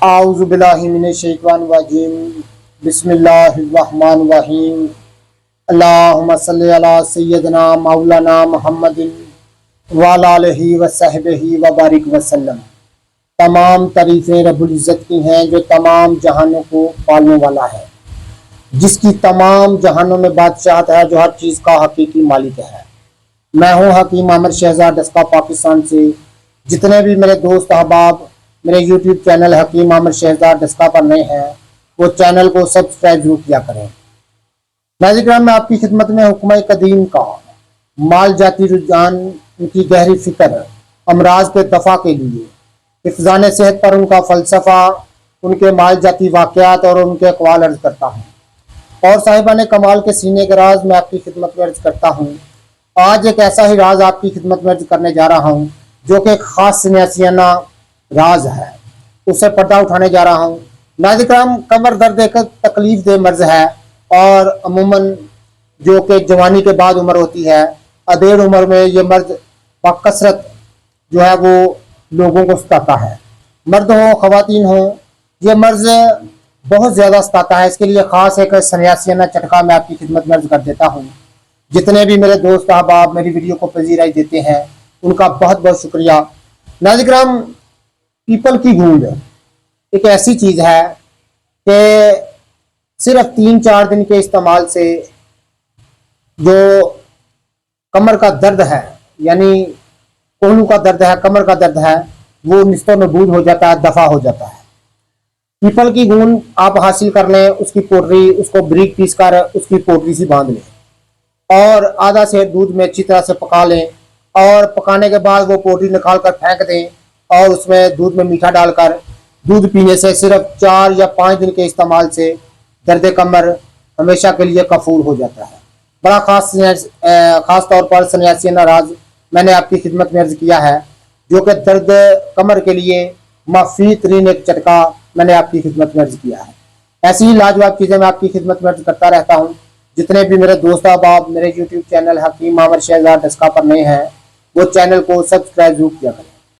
اعوذ باللہ من الشیطان الرجیم بسم اللہ الرحمن الرحیم اللہم صلی علی سیدنا مولانا محمد وعلی آلہ وصحبہ وبارک وسلم۔ تمام تعریفیں رب العزت کی ہیں جو تمام جہانوں کو پالنے والا ہے، جس کی تمام جہانوں میں بادشاہت ہے، جو ہر چیز کا حقیقی مالک ہے۔ میں ہوں حکیم عامر شہزاد ڈسکا پاکستان سے۔ جتنے بھی میرے دوست احباب میرے یوٹیوب چینل حکیم عامر شہزاد ڈسکا پر نئے ہیں، وہ چینل کو سبسکرائب ضرور کیا کریں۔ ناظرین کرام، میں آپ کی خدمت میں حکمہ قدیم کا مال جاتی رجحان، ان کی گہری فکر، امراض کے دفع کے لیے، حفظان صحت پر ان کا فلسفہ، ان کے مال جاتی واقعات اور ان کے اقوال عرض کرتا ہوں، اور صاحبان کمال کے سینے کے راز میں آپ کی خدمت میں عرض کرتا ہوں۔ آج ایک ایسا ہی راز آپ کی خدمت میں عرض کرنے جا رہا ہوں جو کہ ایک خاص سنیاسیانہ راز ہے، اس سے پردہ اٹھانے جا رہا ہوں۔ ناظرین کرام، کمر درد ایک تکلیف دہ مرض ہے، اور عموماً جو کہ جوانی کے بعد عمر ہوتی ہے، ادھیڑ عمر میں یہ مرض بکثرت جو ہے وہ لوگوں کو ستاتا ہے، مرد ہوں خواتین ہوں، یہ مرض بہت زیادہ ستاتا ہے۔ اس کے لیے خاص ایک سنیاسیانہ چٹکا میں آپ کی خدمت میں عرض کر دیتا ہوں۔ جتنے بھی میرے دوست احباب میری ویڈیو کو پذیرائی دیتے ہیں، ان کا بہت بہت شکریہ۔ ناظرین کرام، پیپل کی گوند ایک ایسی چیز ہے کہ صرف 3-4 دن کے استعمال سے جو کمر کا درد ہے، یعنی کوہنوں کا درد ہے، کمر کا درد ہے، وہ نست و نبود ہو جاتا ہے، دفع ہو جاتا ہے۔ پیپل کی گوند آپ حاصل کر لیں، اس کی پوٹری، اس کو بریک پیس کر اس کی پوٹری سے باندھ لیں، اور آدھا سے دودھ میں اچھی طرح سے پکا لیں، اور پکانے کے بعد وہ پوٹری نکال کر پھینک دیں، اور اس میں دودھ میں میٹھا ڈال کر دودھ پینے سے صرف 4 یا 5 دن کے استعمال سے درد کمر ہمیشہ کے لیے کفور ہو جاتا ہے۔ بڑا خاص طور پر سنیاسیانہ راز میں نے آپ کی خدمت میں عرض کیا ہے، جو کہ درد کمر کے لیے مفید ترین ایک چٹکا میں نے آپ کی خدمت میں عرض کیا ہے۔ ایسی ہی لاجواب چیزیں میں آپ کی خدمت میں عرض کرتا رہتا ہوں۔ جتنے بھی میرے دوست احباب میرے یوٹیوب چینل حکیم عامر شہزاد ڈسکا پر نئے ہیں، وہ چینل کو سبسکرائب ضرور کیا کریں۔